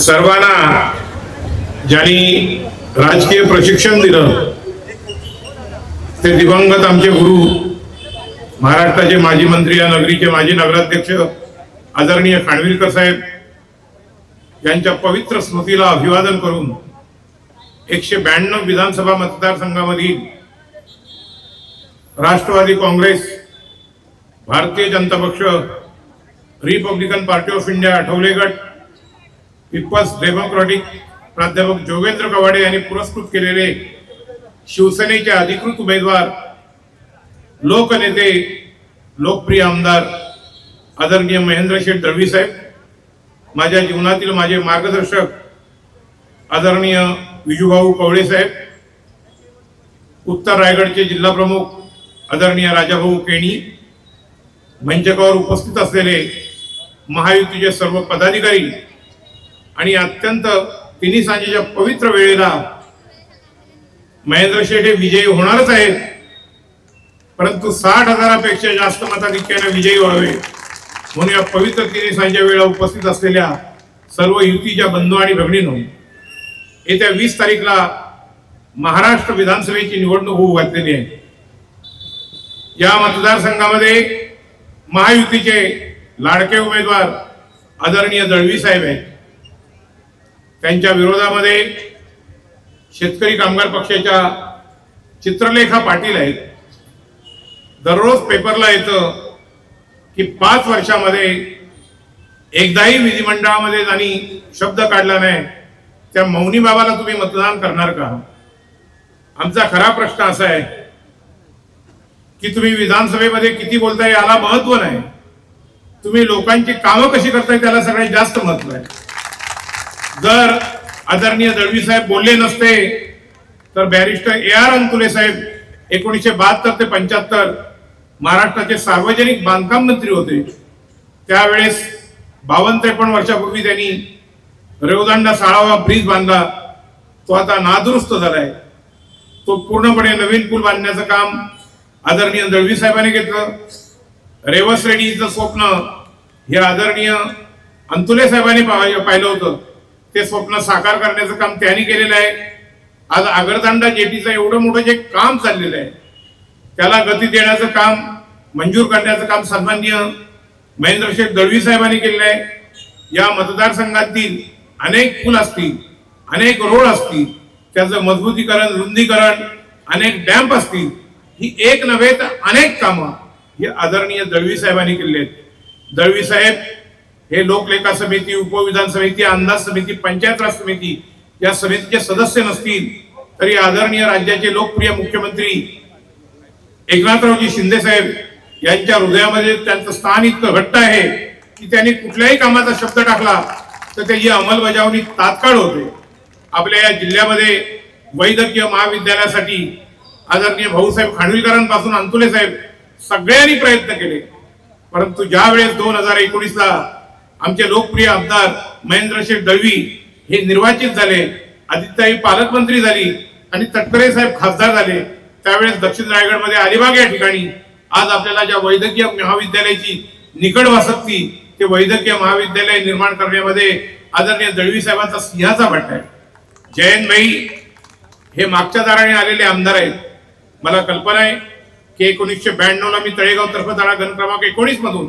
सर्वांना ज्यांनी राजकीय प्रशिक्षण दिलं ते दिवंगत आमचे गुरु, महाराष्ट्राचे माजी मंत्री, या नगरीचे माजी नगराध्यक्ष आदरणीय खानविलकर साहेब यांच्या पवित्र स्मृतीला अभिवादन करून 192 विधानसभा मतदारसंघामधील राष्ट्रवादी काँग्रेस, भारतीय जनता पक्ष, Republican party of India, Athawale गट, पीपल्स डेमोक्रॅटिक प्राध्यापक जोगेंद्र कवाडे यांनी पुरस्कृत केलेले शिवसेनेचे अधिकृत उमेदवार, लोकनेते, लोकप्रिय आमदार आदरणीय महेंद्र शेठ दळवी साहेब, माझ्या जीवनातील माझे मार्गदर्शक आदरणीय विजूभाऊ कवळे साहेब, उत्तर रायगडचे जिल्हा प्रमुख आदरणीय राजाभाऊ केणी, मंचकावर उपस्थित असलेले महायुतीचे सर्व पदाधिकारी आणि अत्यंत तिन्ही सांजेच्या पवित्र वेळेला महेंद्र शेठ हे विजयी होणारच आहेत, परंतु 60,000पेक्षा जास्त मताधिक्याने विजयी व्हावे म्हणून या पवित्र तिन्ही सांजेच्या वेळेला उपस्थित असलेल्या सर्व युतीच्या बंधू आणि भगिनींनो, येत्या 20 तारीखला महाराष्ट्र विधानसभेची निवडणूक होऊ घातलेली आहे। या मतदारसंघामध्ये महायुतीचे लाडके उमेदवार आदरणीय दळवी साहेब आहेत। त्यांच्या विरोधामध्ये शेतकरी कामगार पक्षाच्या चित्रलेखा पाटील आहेत। दररोज पेपरला येतं की 5 वर्षामध्ये एकदाही विधिमंडळामध्ये त्यांनी शब्द काढला नाही, त्या मौनी बाबाला तुम्ही मतदान करणार का? आमचा खरा प्रश्न असा आहे की तुम्ही विधानसभेमध्ये किती बोलताय याला महत्व नाही, तुम्ही लोकांची कामं कशी करताय त्याला सगळ्यात जास्त महत्व आहे। जर आदरणीय दळवी साहेब बोलले नसते तर बॅरिस्टर AR अंतुले साहेब 1972 ते 75 महाराष्ट्राचे सार्वजनिक बांधकाम मंत्री होते। त्यावेळेस 52-53 वर्षापूर्वी त्यांनी रेवदांडा साळावा ब्रिज बांधला, तो आता नादुरुस्त झालाय। तो पूर्णपणे नवीन पूल बांधण्याचं काम आदरणीय दळवी साहेबांनी घेतलं। रेवस रेड्डीचं स्वप्न हे आदरणीय अंतुले साहेबांनी पाहिलं होतं, ते स्वप्न साकार करण्याचं काम त्यांनी केलेलं आहे। आज आगरतांडा जेटीचं एवढं मोठं जे काम चाललेलं आहे त्याला गती देण्याचं काम, मंजूर करण्याचं काम सन्माननीय महेंद्र शेठ दळवी साहेबांनी केलेलं आहे। या मतदारसंघातील अनेक पूल असतील, अनेक रोड असतील, त्याचं मजबूतीकरण, रुंदीकरण, अनेक डॅम्प असतील, ही एक नव्हे तर अनेक कामं ही आदरणीय दळवी साहेबांनी केलेली आहेत। दळवी साहेब हे लोकलेखा समिती, उपविधान समिती, अंदाज समिती, पंचायत राज समिती या समितीचे सदस्य नसतील तरी आदरणीय राज्याचे लोकप्रिय मुख्यमंत्री एकनाथरावजी शिंदे साहेब यांच्या हृदयामध्ये त्यांचं स्थान इतकं घट्ट आहे की त्यांनी कुठल्याही कामाचा शब्द टाकला तर त्याची अंमलबजावणी तात्काळ होते। आपल्या या जिल्ह्यामध्ये वैद्यकीय महाविद्यालयासाठी आदरणीय भाऊसाहेब खानविलकरांपासून अंतुले साहेब सगळ्यांनी प्रयत्न केले, परंतु ज्या वेळेस 2019ला आमचे लोकप्रिय आमदार महेंद्र शेठ दळवी हे निर्वाचित झाले, आदित्यताई पालकमंत्री झाली आणि तटकरे साहेब खासदार झाले, त्यावेळेस दक्षिण रायगडमध्ये अलिबाग या ठिकाणी आज आपल्याला ज्या वैद्यकीय महाविद्यालयाची निकड वासकती, ते वैद्यकीय महाविद्यालय निर्माण करण्यामध्ये आदरणीय दळवी साहेबांचा सिंहाचा वाटा आहे। जयंत भाई हे मागच्या दाराने आलेले आमदार आहेत। मला कल्पना आहे की 1992ला मी तळेगाव तर्फे गण क्रमांक 19 मधून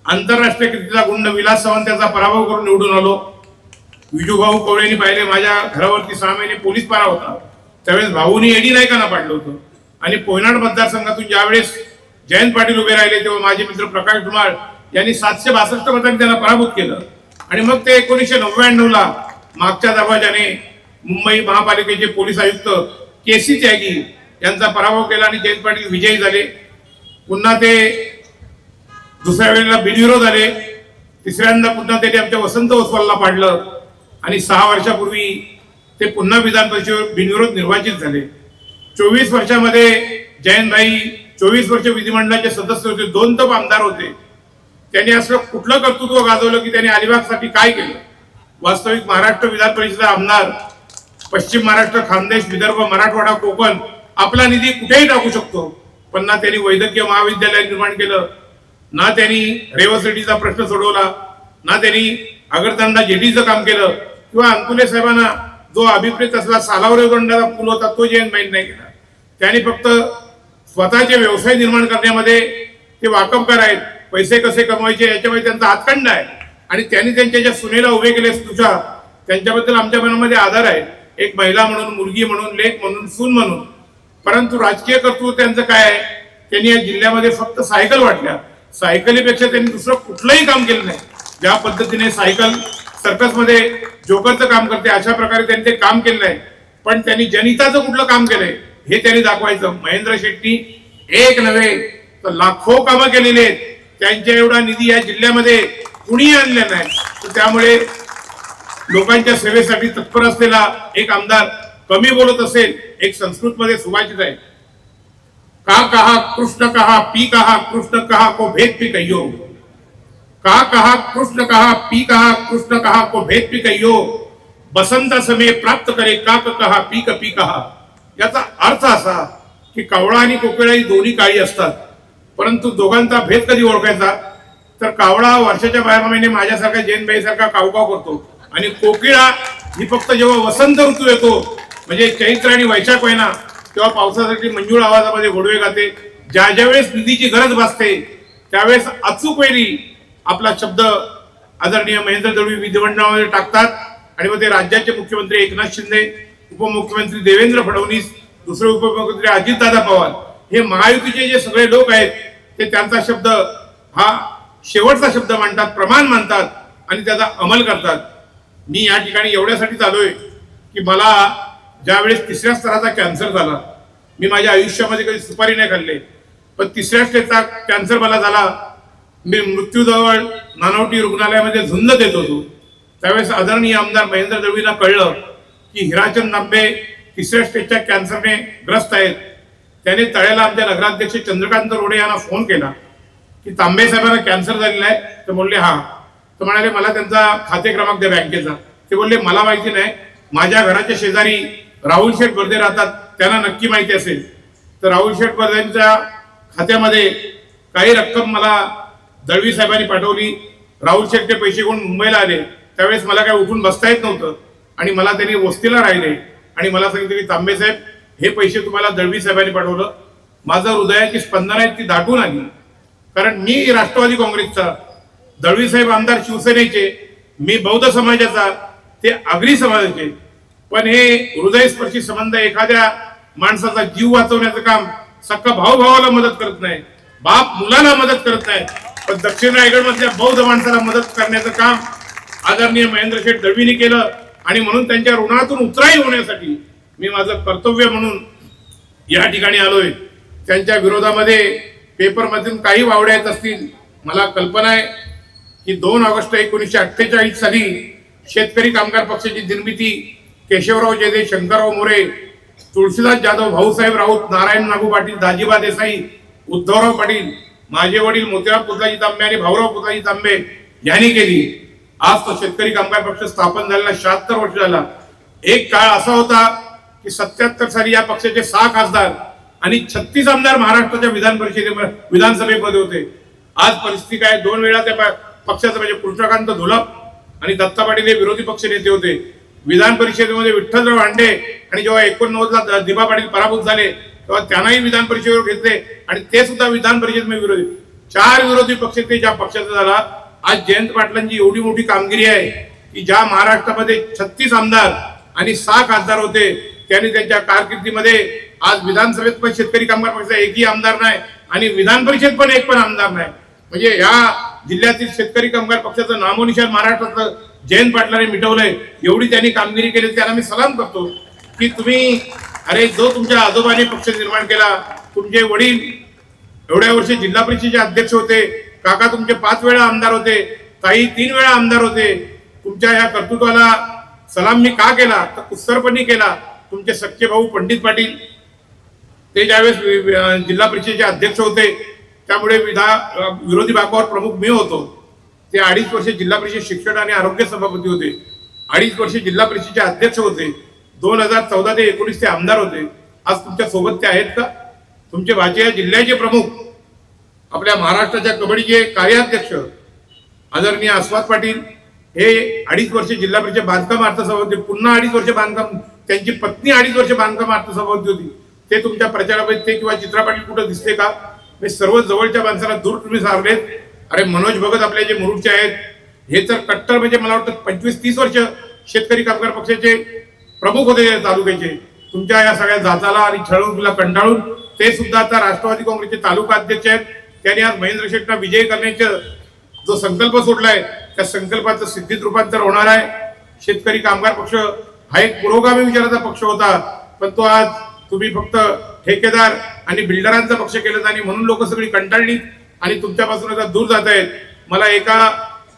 आंतरराष्ट्रीय कीर्तीचा गुंड विलास सावंत यांचा पराभव करून निवडून आलो। विजूभाऊ कवळेंनी पाहिले माझ्या घरावरती 6 महिने पोलीस पारा होता, त्यावेळेस भाऊनी एडी नायकांना पाडलं होतं आणि पोयनाड मतदारसंघातून ज्यावेळेस जयंत पाटील उभे राहिले तेव्हा माझे मित्र प्रकाश धुमाळ यांनी 762 मतांनी त्यांना पराभूत केलं आणि मग ते 1999ला मागच्या दरवाजाने मुंबई महापालिकेचे पोलीस आयुक्त KC त्यागी यांचा पराभव केला आणि जयंत पाटील विजयी झाले। पुन्हा ते दुसऱ्या वेळेला बिनविरोध आले, तिसऱ्यांदा पुन्हा त्यांनी आमच्या वसंत ओसवालला पाडलं आणि 6 वर्षापूर्वी ते पुन्हा विधान परिषदेवर बिनविरोध निर्वाचित झाले। 24 वर्षामध्ये जयंत भाई 24 वर्ष विधिमंडळाचे सदस्य होते, 2 तप आमदार होते। त्यांनी असं कुठलं कर्तृत्व गाजवलं की त्यांनी अलिबागसाठी काय केलं? वास्तविक महाराष्ट्र विधान परिषद आमदार पश्चिम महाराष्ट्र, खानदेश, विदर्भ, मराठवाडा, कोकण आपला निधी कुठेही टाकू शकतो, पण ना त्यांनी वैद्यकीय महाविद्यालय निर्माण केलं, ना त्यांनी रेवस रेड्डीचा प्रश्न सोडवला, ना त्यांनी आगरतांडा जेटीचं काम केलं, किंवा अंतुले साहेबांना जो अभिप्रेत असला सालावरे दंडाचा पूल होता तो जयंत माहीत नाही केला. त्यांनी फक्त स्वतःचे व्यवसाय निर्माण करण्यामध्ये ते वाकबकार आहेत. पैसे कसे कमवायचे याच्यामध्ये त्यांचा हातखंड आहे आणि त्यांनी त्यांच्या ज्या सुनेला उभे केले तुझ्या त्यांच्याबद्दल आमच्या मनामध्ये आदर आहे. एक महिला म्हणून, मुलगी म्हणून, लेक म्हणून, सून म्हणून. परंतु राजकीय कर्तृत्व त्यांचं काय आहे? त्यांनी या जिल्ह्यामध्ये फक्त सायकल वाटल्या. सायकलीपेक्षा त्यांनी दुसरं कुठलंही काम केलं नाही. ज्या पद्धतीने सायकल सर्कसमध्ये जोकरचं काम करते अशा प्रकारे त्यांनी ते काम केलं आहे. पण त्यांनी जनहिताचं कुठलं काम केलंय हे त्यांनी दाखवायचं. महेंद्र शेट्टी एक नव्हे तर लाखो कामं केलेली आहेत. त्यांच्या एवढा निधी या जिल्ह्यामध्ये कुणी आणला नाही. तर त्यामुळे लोकांच्या सेवेसाठी तत्पर असलेला एक आमदार कमी बोलत असेल. एक संस्कृत मध्ये सुभाषित आहे, का कहा कृष्ण कहा पी कहा कृष्ण कहा को भेद पी कहियो. का कहा कृष्ण कहा पी कहा कृष्ण कहा को भेद पी कहियो. बसंत समय प्राप्त करे काक कहा पीक पी कहा. याचा अर्थ असा की कावळा आणि कोकिळा ही दोन्ही काळी असतात. परंतु दोघांचा भेद कधी ओळखायचा तर कावळा वर्षाच्या 12 महिने माझ्यासारखा जैनबाईसारखा कावकाव करतो आणि कोकिळा ही फक्त जेव्हा वसंत ऋतू येतो म्हणजे चैत्र आणि वैशाख महिना तेव्हा पावसासाठी मंजूळ आवाजामध्ये घोडवे गाते. ज्या ज्यावेळेस निधीची गरज भासते त्यावेळेस अचूक वेळी आपला शब्द आदरणीय महेंद्र दळवी विधिमंडळामध्ये टाकतात आणि मग ते राज्याचे मुख्यमंत्री एकनाथ शिंदे, उपमुख्यमंत्री देवेंद्र फडणवीस, दुसरे उपमुख्यमंत्री अजितदादा पवार हे महायुतीचे जे सगळे लोक आहेत ते त्यांचा शब्द हा शेवटचा शब्द मानतात, प्रमाण मानतात आणि त्याचा अंमल करतात. मी या ठिकाणी एवढ्यासाठी चाललोय की मला ज्यावेळेस 3ऱ्या स्तराचा कॅन्सर झाला, मी माझ्या आयुष्यामध्ये कधी सुपारी नाही खाल्ले, पण 3ऱ्या स्टेजचा कॅन्सर मला झाला. मी मृत्यूजवळ नानवटी रुग्णालयामध्ये झुंज देत होतो. त्यावेळेस आदरणीय आमदार महेंद्र दळवींना कळलं की हिराचंद तांबे 3ऱ्या स्टेजच्या कॅन्सरने ग्रस्त आहेत. त्याने तळ्याला आमच्या नगराध्यक्ष चंद्रकांत रोडे यांना फोन केला की तांबे साहेबांना कॅन्सर झालेला आहे. तर बोलले हा. तर म्हणाले मला त्यांचा खाते क्रमांक द्या बँकेचा. ते बोलले मला माहिती नाही, माझ्या घराच्या शेजारी राहुल शेठ बर्दे राहतात, त्यांना नक्की माहिती असेल. तर राहुल शेठ बर्देंच्या खात्यामध्ये काही रक्कम मला दळवी साहेबांनी पाठवली. राहुल शेठचे पैसे घेऊन मुंबईला आले. त्यावेळेस मला काय उठून बसता येत नव्हतं आणि मला त्यांनी वस्तीला राहिले आणि मला सांगितलं की तांबे साहेब हे पैसे तुम्हाला दळवी साहेबांनी पाठवलं. माझं हृदयाची स्पंदन आहेत ती दाटून आली. कारण मी राष्ट्रवादी काँग्रेसचा, दळवी साहेब आमदार शिवसेनेचे, मी बौद्ध समाजाचा, ते आगरी समाजाचे. पण हे हृदयस्पर्शी संबंध एखाद्या माणसाचा जीव वाचवण्याचं काम सक्का भाऊ भावाला मदत करत नाही, बाप मुलाला मदत करत नाही, पण दक्षिण रायगड मधल्या बौद्ध माणसाला मदत करण्याचं काम आदरणीय महेंद्र शेठ दळवींनी केलं. आणि म्हणून त्यांच्या ऋणातून उतराई होण्यासाठी मी माझं कर्तव्य म्हणून या ठिकाणी आलोय. त्यांच्या विरोधामध्ये पेपरमधून काही वावड्या येत असतील. मला कल्पना आहे की 2 ऑगस्ट 1948 साली शेतकरी कामगार पक्षाची निर्मिती केशवराव जेदे, शंकरराव मोरे, तुळशीदास जाधव, भाऊसाहेब राऊत, नारायण नागू पाटील, दाजीबा देसाई, उद्धवराव पाटील, माझे वडील मोतीराम पुताजी तांबे आणि भाऊराव पुताजी तांबे यांनी केली. आज तो शेतकरी कामगार पक्ष स्थापन झालेला 76 वर्ष झाला. एक काळ असा होता की 77 साली या पक्षाचे 6 खासदार आणि 36 आमदार महाराष्ट्राच्या विधानसभेमध्ये होते. आज परिस्थिती काय, 2 वेळा त्या पक्षाचं म्हणजे कृष्णकांत धुलप आणि दत्ता पाटील हे विरोधी पक्ष नेते होते. विधान परिषदेमध्ये विठ्ठलराव हांडे आणि जेव्हा 89ला दिबा पाटील पराभूत झाले तेव्हा त्यांनाही विधान परिषदेवर घेतले आणि ते सुद्धा विधान परिषदेमध्ये विरोधी 4 विरोधी पक्ष ते ज्या पक्षाचा झाला. आज जयंत पाटलांची एवढी मोठी कामगिरी आहे की ज्या महाराष्ट्रामध्ये 36 आमदार आणि 6 खासदार होते त्यांनी त्यांच्या कारकिर्दीमध्ये आज विधानसभेत पण शेतकरी कामगार पक्षाचा एकही आमदार नाही आणि विधान परिषद पण एक पण आमदार नाही. म्हणजे या जिल्ह्यातील शेतकरी कामगार पक्षाचं नामोनिशान महाराष्ट्रातलं जयंत पाटलांनी मिटवलंय. एवढी त्यांनी कामगिरी केली, त्यांना मी सलाम करतो की तुम्ही अरे जो तुमच्या आजोबांनी पक्ष निर्माण केला, तुमचे वडील एवढ्या वर्षी जिल्हा परिषदेचे अध्यक्ष होते, काका तुमचे 5 वेळा आमदार होते, ताई 3 वेळा आमदार होते. तुमच्या या कर्तृत्वाला सलाम मी का केला तर कुत्सरपणी केला. तुमचे सख्खे भाऊ पंडित पाटील ते ज्यावेळेस जिल्हा परिषदेचे अध्यक्ष होते त्यामुळे विरोधी बाकावर प्रमुख मी होतो. ते 2.5 वर्ष जिल्हा परिषद शिक्षण आणि आरोग्य सभापती होते, 2.5 वर्ष जिल्हा परिषदेचे अध्यक्ष होते, 2014 ते 19 ते आमदार होते. आज तुमच्या सोबत ते आहेत का? तुमचे भाचे या जिल्ह्याचे प्रमुख, आपल्या महाराष्ट्राच्या कबड्डीचे कार्याध्यक्ष आदरणीय आस्वाद पाटील, हे 2.5 वर्ष जिल्हा परिषद बांधकाम अर्थसभापती, पुन्हा 2.5 वर्ष बांधकाम, त्यांची पत्नी 2.5 वर्ष बांधकाम अर्थसभापती होती, ते तुमच्या प्रचारामध्ये ते किंवा चित्रपटात कुठं दिसते का? हे सर्व जवळच्या माणसाला दूर तुम्ही सारलेत. अरे मनोज भगत आपले जे मुरुडचे आहेत, हे तर कट्टर म्हणजे मला वाटतं 25-30 वर्ष शेतकरी कामगार पक्षाचे प्रमुख होते या तालुक्याचे. तुमच्या या सगळ्या जाचाला आणि छळवणुकीला कंटाळून ते सुद्धा आता राष्ट्रवादी काँग्रेसचे तालुका अध्यक्ष आहेत. त्यांनी आज महेंद्र शेठना विजयी करण्याचा जो संकल्प सोडलाय, त्या संकल्पाचं सिद्धीत रूपांतर होणार आहे. शेतकरी कामगार पक्ष हा एक पुरोगामी विचाराचा पक्ष होता, पण तो आज तुम्ही फक्त ठेकेदार आणि बिल्डरांचा पक्ष केलं आणि म्हणून लोक सगळी कंटाळली आणि तुमच्यापासून आता दूर जात आहेत. मला एका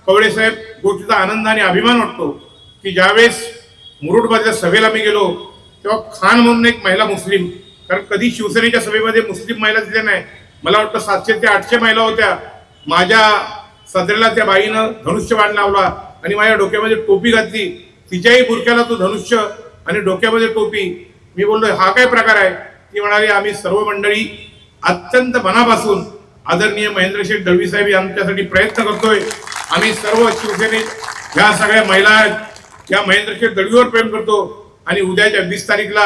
कवळे साहेब गोष्टीचा आनंद आणि अभिमान वाटतो की ज्यावेळेस मुरुडमधल्या सभेला मी गेलो तेव्हा खान म्हणून एक महिला मुस्लिम, कारण कधी शिवसेनेच्या सभेमध्ये मुस्लिम महिला दिल्या नाही, मला वाटतं 700 ते 800 महिला होत्या. माझ्या सदरेला त्या बाईनं धनुष्यबाण लावला आणि माझ्या डोक्यामध्ये टोपी घातली. तिच्याही बुरक्याला तो धनुष्य आणि डोक्यामध्ये टोपी. मी बोललो हा काय प्रकार आहे? ती म्हणाली आम्ही सर्व मंडळी अत्यंत मनापासून आदरणीय महेंद्र शेठ दळवी साहेब यांच्यासाठी प्रयत्न करतोय. आम्ही सर्व शिवसेने ह्या सगळ्या महिला या महेंद्र शेठ दळवीवर प्रेम करतो आणि उद्याच्या 20 तारीखला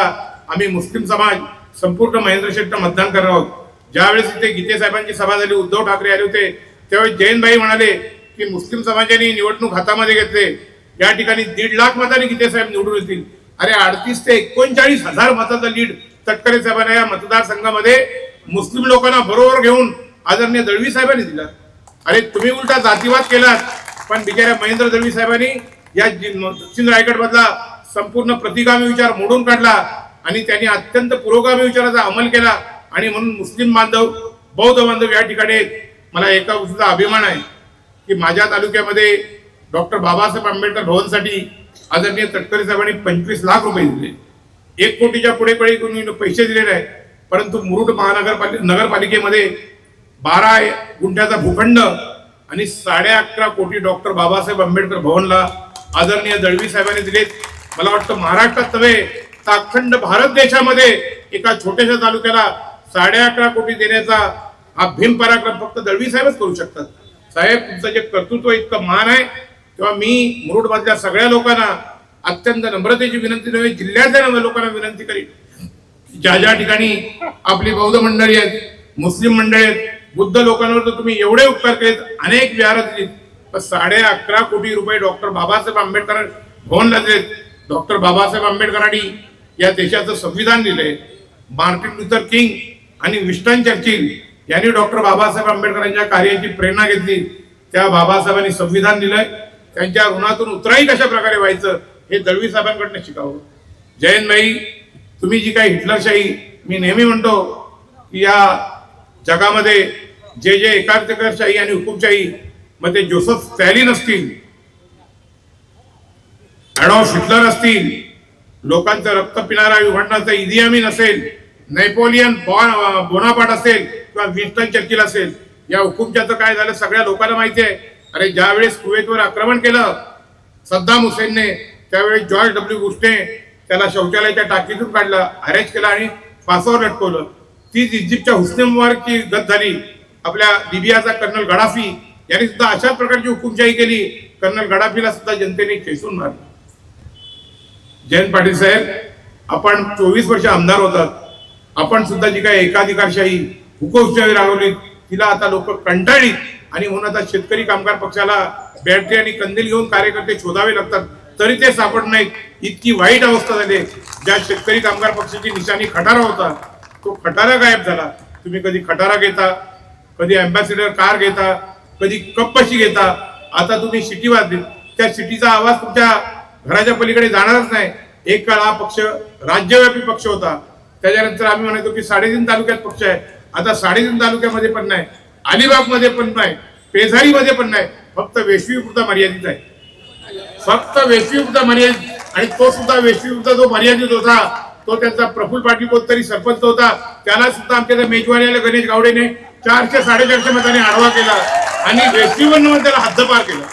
आम्ही मुस्लिम समाज संपूर्ण महेंद्र शेठला मतदान करणार आहोत. ज्यावेळेस इथे गीते साहेबांची सभा झाली, उद्धव ठाकरे आले होते, त्यावेळेस जयंतभाई म्हणाले की मुस्लिम समाजाने निवडणूक हातामध्ये घेतले, या ठिकाणी 1.5 लाख मतांनी गीते साहेब निवडून येतील. अरे 38 ते 39,000 मताचा लीड तटकरे साहेबांना या मतदारसंघामध्ये मुस्लिम लोकांना बरोबर घेऊन आदरणीय दळवी साहेबांनी दिला. अरे तुम्ही उलटा जातीवाद केलात, पण बिचाऱ्या महेंद्र दळवी साहेबांनी या दक्षिण रायगड मधला संपूर्ण प्रतिगामी विचार मोडून काढला आणि त्यांनी अत्यंत पुरोगामी विचाराचा अंमल केला आणि म्हणून मुस्लिम बांधव, बौद्ध बांधव या ठिकाणी मला एका गोष्टीचा अभिमान आहे की माझ्या तालुक्यामध्ये डॉक्टर बाबासाहेब आंबेडकर भवनसाठी आदरणीय तटकरे साहेबांनी 25 लाख रुपये दिले. 1 कोटीच्या पुढे कोणी पैसे दिले नाही, परंतु मुरुड नगरपालिकेमध्ये 12 गुंठ्याचा भूखंड आणि 11.5 कोटी डॉक्टर बाबासाहेब आंबेडकर भवनला आदरणीय दळवी साहेबांनी दिलेत. मला वाटतं महाराष्ट्रात नव्हे तर अखंड भारत देशामध्ये एका छोट्याशा तालुक्याला 11.5 कोटी देण्याचा हा भीम पराक्रम फक्त दळवी साहेबच करू शकतात. साहेब तुमचं जे कर्तृत्व इतकं मान आहे, तेव्हा मी मुरुड मधल्या सगळ्या लोकांना अत्यंत नम्रतेची विनंती नव्हे, जिल्ह्यातल्या लोकांना विनंती करीन, ज्या ज्या ठिकाणी आपली बौद्ध मंडळी आहेत, मुस्लिम मंडळी आहेत, बुद्ध लोकांवर तर तुम्ही एवढे उपकार केलेत, अनेक विहार दिलीत, पण 11.5 कोटी रुपये डॉक्टर बाबासाहेब आंबेडकर भवनला दिलेत. डॉक्टर बाबासाहेब आंबेडकरांनी या देशाचं संविधान दिलंय. मार्टिन लुथर किंग आणि विन्स्टन चर्चिल यांनी डॉक्टर बाबासाहेब आंबेडकरांच्या कार्याची प्रेरणा घेतली. त्या बाबासाहेबांनी संविधान दिलंय. त्यांच्या ऋणातून उतराई कशा प्रकारे व्हायचं हे दळवी साहेबांकडनं शिकावं. जयंतभाई, तुम्ही जी काही हिटलरशाही, मी नेहमी म्हणतो की या जगामध्ये जे जे एकाधिकारशाही आणि हुकुमशाही मध्ये जोसेफ स्टॅलिन असतील, ॲडॉल्फ हिटलर असतील, लोकांचं रक्त पिणारा युगांडाचा इदी अमीन असेल, नेपोलियन बोनापार्ट असेल किंवा विन्स्टन चर्चिल असेल, या हुकुमशाहीचं काय झालं सगळ्या लोकांना माहिती आहे. अरे ज्यावेळेस कुवेतवर आक्रमण केलं सद्दाम हुसेनने, त्यावेळेस जॉर्ज डब्ल्यू बुशने त्याला शौचालयाच्या टाकीतून काढलं, अरेस्ट केला आणि फासावर लटकवलं. तीच इजिप्तच्या हुस्ने मुबारकची गत झाली. आपल्या लिबियाचा कर्नल गडाफी यांनी सुद्धा अशाच प्रकारची हुकुमशाही केली. कर्नल गडाफीला सुद्धा जनतेने खेचून मारलं. जयंत पाटील साहेब, आपण 24 वर्ष आमदार होतात, आपण सुद्धा जी काही एकाधिकारशाही हुकुमशाही राबवली तिला आता लोक कंटाळलीत आणि म्हणून आता शेतकरी कामगार पक्षाला बॅटरी आणि कंदील घेऊन कार्यकर्ते शोधावे लागतात, तरी ते सापडत नाहीत. इतकी वाईट अवस्था झाली. ज्या शेतकरी कामगार पक्षाची निशाणी खटारा होता, तो खटारा गायब झाला. तुम्ही कधी खटारा घेता, कधी अँबॅसिडर कार घेता, कधी कप्पशी घेता, आता तुम्ही शिटी वाजली, त्या शिटीचा आवाज तुमच्या घराच्या पलीकडे जाणारच नाही. एक काळ हा पक्ष राज्यव्यापी पक्ष होता. त्याच्यानंतर आम्ही म्हणतो की 3.5 तालुक्यात पक्ष आहे. आता 3.5 तालुक्यामध्ये पण नाही, अलिबाग मध्ये पण नाही, पेझारी मध्ये पण नाही, फक्त वेशवीपुरता मर्यादित आहे. फक्त वेशवीपुरता मर्यादित. आणि तो सुद्धा वेशवीपुरता जो मर्यादित होता तो त्यांचा प्रफुल्ल पाटील कोणतरी सरपंच होता, त्याला सुद्धा आमच्या मेजवानीला गणेश गावडेने 400-450 मतांनी आडवा केला आणि वेशवीवरनं त्याला हद्दपार केला.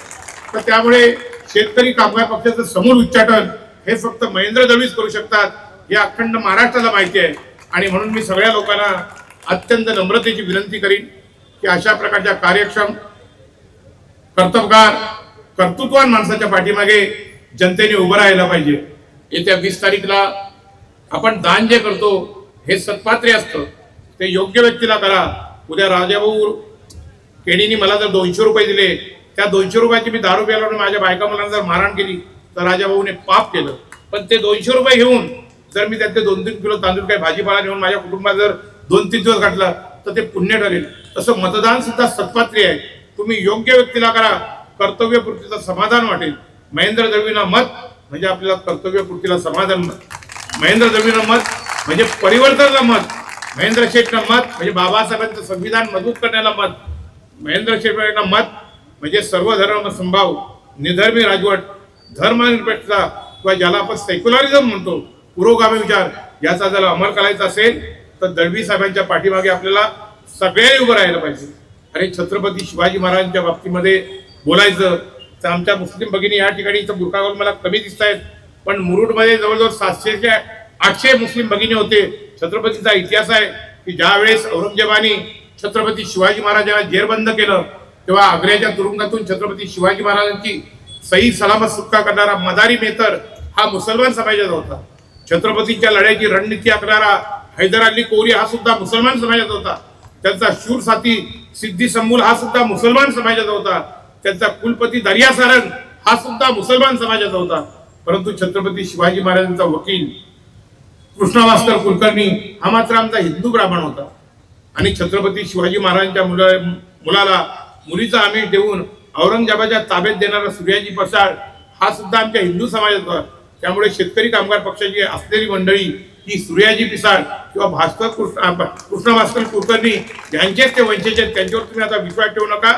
तर त्यामुळे शेतकरी कामगार पक्षाचं समूळ उच्चाटन हे फक्त महेंद्र दळवीच करू शकतात, हे अखंड महाराष्ट्राला माहिती आहे. आणि म्हणून मी सगळ्या लोकांना अत्यंत नम्रतेची विनंती करीन की अशा प्रकारच्या कार्यक्षम, कर्तबगार कर्तृत्ववान माणसाच्या पाठीमागे जनतेने उभं राहायला पाहिजे। येत्या 20 तारीखला आपण दान जे करतो हे सत्पात्रे असतं, ते योग्य व्यक्तीला करा। उद्या राजाभाऊ केणीने मला जर 200 रुपये दिले, त्या 200 रुपयाची मी दारू प्यायला माझ्या बायका मुलांना जर मारहाण केली तर राजाभाऊने पाप केलं। पण ते 200 रुपये घेऊन जर मी त्यातले 2-3 किलो तांदूळ काही भाजीपाला घेऊन माझ्या कुटुंबात जर 2-3 दिवस घातला तर ते पुण्य ठरेल। तसं मतदान सुद्धा सत्पात्री आहे। तुम्ही योग्य व्यक्तीला करा, कर्तव्यपूर्तीचं समाधान वाटेल। महेंद्र दळवींना मत म्हणजे आपल्याला कर्तव्यपूर्तीला समाधान, महेंद्र दळवींना मत म्हणजे परिवर्तनाला मत, महेंद्र शेठना मत म्हणजे बाबासाहेबांचं संविधान मजबूत करण्याला मत, महेंद्र शेठना मत म्हणजे सर्व धर्म संभाव, निधर्मी राजवट, धर्मनिरपेक्षता किंवा ज्याला आपण सेक्युलरिझम म्हणतो, पुरोगामी विचार, याचा जर अंमल करायचा असेल तर दळवी साहेबांच्या पाठीमागे आपल्याला सगळ्यांनी उभं राहायला पाहिजे। आणि छत्रपती शिवाजी महाराजांच्या बाबतीमध्ये बोलायचं तर आमच्या मुस्लिम भगिनी या ठिकाणी इथं बुरखा घालून मला कमी दिसत आहेत, पण मुरुडमध्ये जवळजवळ 700 ते 800 मुस्लिम भगिनी होते। छत्रपतीचा इतिहास आहे की ज्या वेळेस औरंगजेबाने छत्रपती शिवाजी महाराजांना जेरबंद केलं तेव्हा आग्र्याच्या तुरुंगातून छत्रपती शिवाजी महाराजांची सही सलामत सुटका करणारा मदारी मेहतर हा मुसलमान समाजाचा होता। छत्रपतींच्या लढ्याची रणनीती आखणारा हैदर अली कोरी हा सुद्धा मुसलमान समाजाचा होता। त्यांचा शूर साथी सिद्धी सम्मूल हा सुद्धा मुसलमान समाजाचा होता। त्यांचा कुलपती दर्या सारंग हा सुद्धा मुसलमान समाजाचा होता। परंतु छत्रपती शिवाजी महाराजांचा वकील कृष्णभास्कर कुलकर्णी हा मात्र आमचा हिंदू ब्राह्मण होता। आणि छत्रपती शिवाजी महाराजांच्या मुलाला मुलीचा आमिष देऊन औरंगजेबाच्या ताब्यात देणारा सूर्याजी प्रसाद हा सुद्धा आमच्या हिंदू समाजाचा होता। त्यामुळे शेतकरी कामगार पक्षाची असलेली मंडळी ही सूर्याजी पिसाळ किंवा कृष्णभास्कर कुलकर्णी यांचेच ते वंशज आहेत, त्यांच्यावर तुम्ही आता विश्वास ठेवू नका।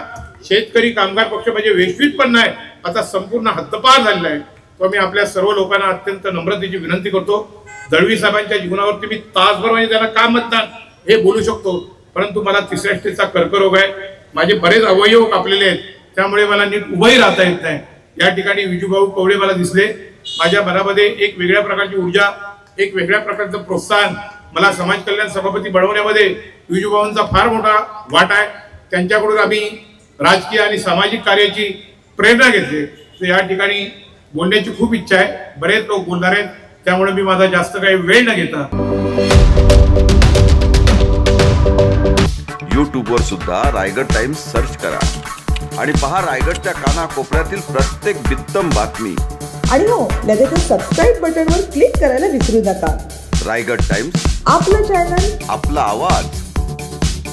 शेतकरी कामगार पक्ष म्हणजे वैश्विक पण नाही, आता संपूर्ण हद्दपार झालेला आहे। तो मी आपल्या सर्व लोकांना अत्यंत नम्रतेची विनंती करतो, दळवी साहेबांच्या जीवनावरती मी तासभर म्हणजे त्यांना का मतदान हे बोलू शकतो, परंतु मला तिसऱ्या स्टेजचा कर्करोग आहे, माझे बरेच अवयव कापलेले आहेत, त्यामुळे मला नीट उभंही राहता येत नाही। या ठिकाणी विजूभाऊ कवडे मला दिसले, माझ्या मनामध्ये एक वेगळ्या प्रकारची ऊर्जा, एक वेगळ्या प्रकारचं प्रोत्साहन, मला समाज कल्याण सभापती बनवण्यामध्ये विजूभाऊंचा फार मोठा वाटा आहे। त्यांच्याकडून आम्ही राजकीय आणि सामाजिक कार्याची प्रेरणा घेतली। तर या ठिकाणी बोलण्याची खूप इच्छा आहे, बरेच लोक बोलणार आहेत, त्यामुळे मी माझा जास्त काही वेळ न घेता यूट्यूबवर सुद्धा रायगड टाइम्स सर्च करा आणि पहा रायगडच्या कानाकोपऱ्यातील प्रत्येक बित्तम बातमी। आणि हो, लगेच सबस्क्राइब बटनवर क्लिक करायला विसरू नका। रायगड टाइम्स, आपलं चॅनल, आपला आवाज।